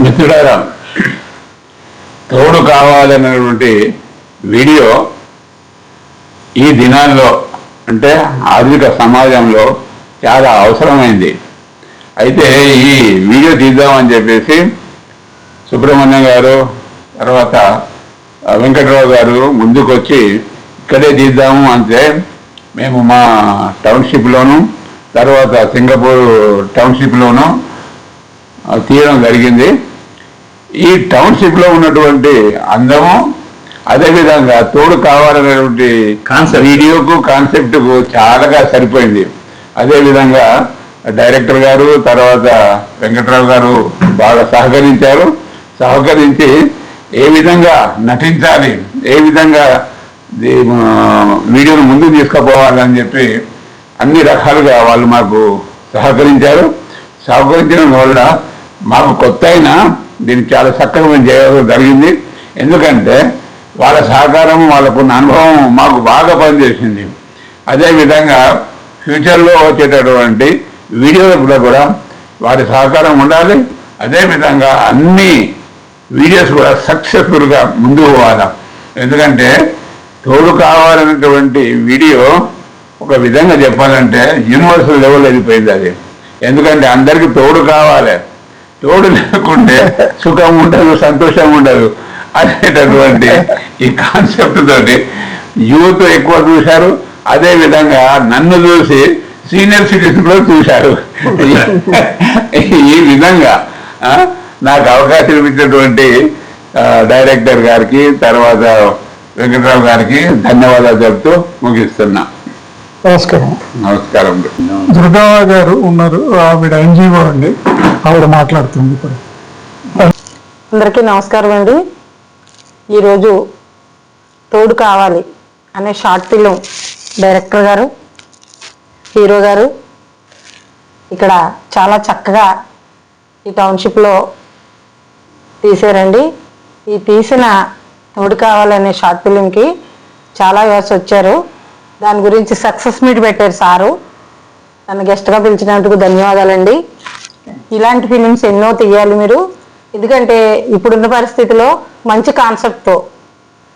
మిత్రులారా, తోడు కావాలన్నటువంటి వీడియో ఈ దినాల్లో అంటే ఆధునిక సమాజంలో చాలా అవసరమైంది. అయితే ఈ వీడియో తీద్దామని చెప్పేసి సుబ్రహ్మణ్యం గారు తర్వాత వెంకటరావు గారు ముందుకు వచ్చి ఇక్కడే తీద్దాము అంటే మేము మా టౌన్షిప్లోను తర్వాత సింగపూర్ టౌన్షిప్లోను తీయడం జరిగింది. ఈ టౌన్షిప్లో ఉన్నటువంటి అందము అదేవిధంగా తోడు కావాలనేటువంటి వీడియోకు కాన్సెప్ట్కు చాలా సరిపోయింది. అదేవిధంగా డైరెక్టర్ గారు తర్వాత వెంకటరావు గారు బాగా సహకరించి ఏ విధంగా నటించాలి, ఏ విధంగా వీడియోను ముందుకు తీసుకుపోవాలని చెప్పి అన్ని రకాలుగా వాళ్ళు మాకు సహకరించడం వల్ల మాకు కొత్త అయినా దీన్ని చాలా చక్కగా మేము చేయడం జరిగింది. ఎందుకంటే వాళ్ళ సహకారం వాళ్ళకున్న అనుభవం మాకు బాగా పనిచేసింది. అదేవిధంగా ఫ్యూచర్లో వచ్చేటటువంటి వీడియోలో కూడా వారి సహకారం ఉండాలి. అదేవిధంగా అన్ని వీడియోస్ కూడా సక్సెస్ఫుల్గా ముందుకు పోవాలి. ఎందుకంటే తోడు కావాలనేటువంటి వీడియో ఒక విధంగా చెప్పాలంటే యూనివర్సల్ లెవెల్ వెళ్ళిపోయింది అది. ఎందుకంటే అందరికీ తోడు కావాలి, తోడు లేకుంటే సుఖం ఉండదు, సంతోషం ఉండదు అనేటటువంటి ఈ కాన్సెప్ట్ తోటి యూత్ ఎక్కువ చూశారు. అదేవిధంగా నన్ను చూసి సీనియర్ సిటిజన్ కూడా చూశారు. ఈ విధంగా నాకు అవకాశం ఇచ్చినటువంటి డైరెక్టర్ గారికి తర్వాత వెంకటరావు గారికి ధన్యవాదాలు చెప్తూ ముగిస్తున్నా. నమస్కారం. దుర్గా గారు ఉన్నారు, ఆవిడ ఎన్జిఓ అండి, ఆవిడ మాట్లాడుతుంది ఇప్పుడు. అందరికీ నమస్కారం అండి. ఈరోజు తోడు కావాలి అనే షార్ట్ ఫిలిం డైరెక్టర్ గారు, హీరో గారు ఇక్కడ చాలా చక్కగా ఈ టౌన్షిప్లో తీసారండి. ఈ తీసిన తోడు కావాలనే షార్ట్ ఫిలింకి చాలా వ్యూవర్స్ వచ్చారు. దాని గురించి సక్సెస్ మీట్ పెట్టారు సారు. నన్ను గెస్ట్గా పిలిచినందుకు ధన్యవాదాలండి. ఇలాంటి ఫిలిమ్స్ ఎన్నో తీయాలి మీరు. ఎందుకంటే ఇప్పుడున్న పరిస్థితిలో మంచి కాన్సెప్ట్తో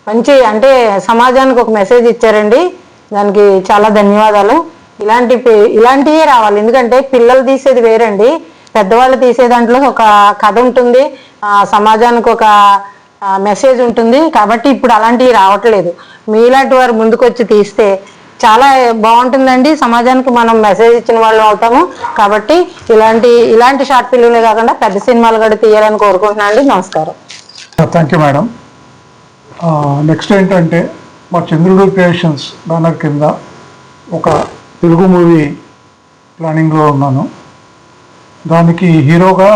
మంచి అంటే సమాజానికి ఒక మెసేజ్ ఇచ్చారండి. దానికి చాలా ధన్యవాదాలు. ఇలాంటివే రావాలి. ఎందుకంటే పిల్లలు తీసేది వేరండి, పెద్దవాళ్ళు తీసే దాంట్లో ఒక కథ ఉంటుంది, సమాజానికి ఒక మెసేజ్ ఉంటుంది. కాబట్టి ఇప్పుడు అలాంటివి రావట్లేదు. మీలాంటి వారు ముందుకు వచ్చి తీస్తే చాలా బాగుంటుందండి. సమాజానికి మనం మెసేజ్ ఇచ్చిన వాళ్ళు అవుతాము. కాబట్టి ఇలాంటి షార్ట్ ఫిల్మ్లే కాకుండా పెద్ద సినిమాలు కూడా తీయాలని కోరుకుంటున్నాను అండి. నమస్కారం. Thank you madam. నెక్స్ట్ ఏంటంటే మా చంద్రుడు క్రియేషన్స్ బ్యానర్ కింద ఒక తెలుగు మూవీ ప్లానింగ్లో ఉన్నాను. దానికి హీరోగా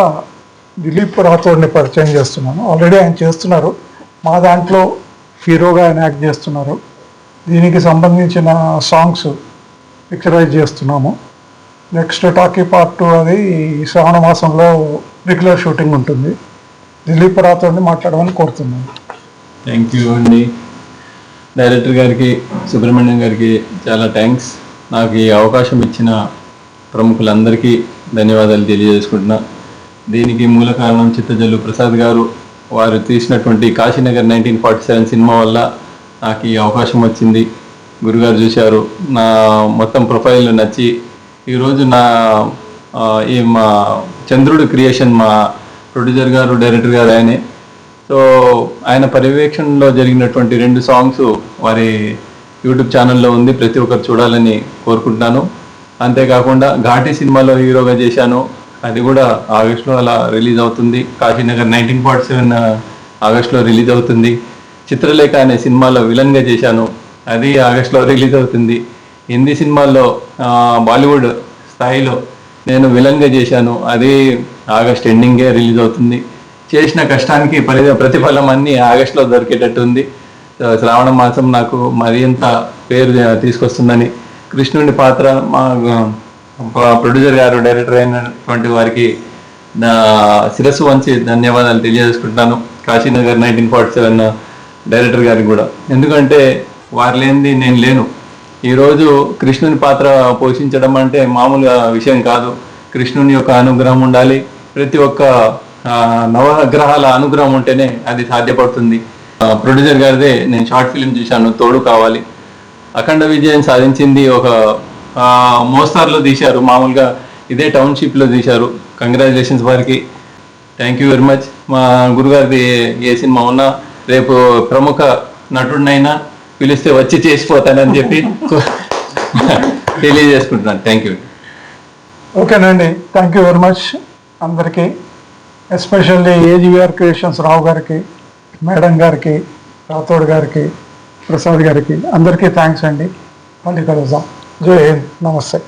దిలీప్ రాథోడ్ని పరిచయం చేస్తున్నాను. ఆల్రెడీ ఆయన చేస్తున్నారు, మా దాంట్లో హీరోగా ఆయన యాక్ట్ చేస్తున్నారు. దీనికి సంబంధించిన సాంగ్స్ పిక్చరైజ్ చేస్తున్నాము. నెక్స్ట్ టాకీ పార్ట్ 2 అది శ్రావణ మాసంలో రెగ్యులర్ షూటింగ్ ఉంటుంది. దిలీప్ రాథోడ్ని మాట్లాడమని కోరుతున్నాను. థ్యాంక్ యూ అండి. డైరెక్టర్ గారికి, సుబ్రహ్మణ్యం గారికి చాలా థ్యాంక్స్. నాకు ఈ అవకాశం ఇచ్చిన ప్రముఖులందరికీ ధన్యవాదాలు తెలియజేసుకుంటున్నా. దీనికి మూల కారణం చిత్తజల్లు ప్రసాద్ గారు. వారు తీసినటువంటి కాశీనగర్ 1947 సినిమా వల్ల నాకు ఈ అవకాశం వచ్చింది. గురుగారు చూశారు, నా మొత్తం ప్రొఫైల్ నచ్చి ఈరోజు మా చంద్రుడు క్రియేషన్ మా ప్రొడ్యూసర్ గారు, డైరెక్టర్ గారు ఆయనే. సో ఆయన పర్యవేక్షణలో జరిగినటువంటి 2 సాంగ్స్ వారి యూట్యూబ్ ఛానల్లో ఉంది, ప్రతి ఒక్కరు చూడాలని కోరుకుంటున్నాను. అంతేకాకుండా ఘాటీ సినిమాలో హీరోగా చేశాను, అది కూడా ఆగస్టులో అలా రిలీజ్ అవుతుంది. కాశీనగర్ 1947 ఆగస్టులో రిలీజ్ అవుతుంది. చిత్రలేఖ అనే సినిమాలో విలన్గా చేశాను, అది ఆగస్టులో రిలీజ్ అవుతుంది. హిందీ సినిమాల్లో బాలీవుడ్ స్థాయిలో నేను విలన్గా చేశాను, అది ఆగస్ట్ ఎండింగే రిలీజ్ అవుతుంది. చేసిన కష్టానికి ప్రతిఫలం అన్నీ ఆగస్టులో దొరికేటట్టు ఉంది. శ్రావణ మాసం నాకు మరింత పేరు తీసుకొస్తుందని కృష్ణుని పాత్ర మా ప్రొడ్యూసర్ గారు, డైరెక్టర్ అయినటువంటి వారికి నా శిరస్సు వంచి ధన్యవాదాలు తెలియజేసుకుంటున్నాను. కాశీనగర్ 1947 డైరెక్టర్ గారికి కూడా, ఎందుకంటే వారు లేనిది నేను లేను. ఈరోజు కృష్ణుని పాత్ర పోషించడం అంటే మామూలుగా విషయం కాదు. కృష్ణుని యొక్క అనుగ్రహం ఉండాలి, ప్రతి ఒక్క నవగ్రహాల అనుగ్రహం ఉంటేనే అది సాధ్యపడుతుంది. ప్రొడ్యూసర్ గారిదే నేను షార్ట్ ఫిలిం చూశాను, తోడు కావాలి. అఖండ విజయం సాధించింది ఒక మోస్తార్లో తీశారు, మామూలుగా ఇదే టౌన్షిప్లో తీశారు. కంగ్రాచులేషన్స్ వారికి, థ్యాంక్ యూ వెరీ మచ్. మా గురుగారిది ఏ సినిమా ఉన్నా రేపు ప్రముఖ నటుడినైనా పిలిస్తే వచ్చి చేసిపోతానని చెప్పి తెలియజేసుకుంటున్నాను. Thank you. ఓకేనండి, థ్యాంక్ యూ వెరీ మచ్ అందరికీ, ఎస్పెషల్లీ ఏజీవీఆర్ క్రియేషన్స్ రావు గారికి, మేడం గారికి, రాథోడ్ గారికి, ప్రసాద్ గారికి అందరికీ థ్యాంక్స్ అండి. మళ్ళీ కలుద్దాం. జై హింద్, నమస్తే.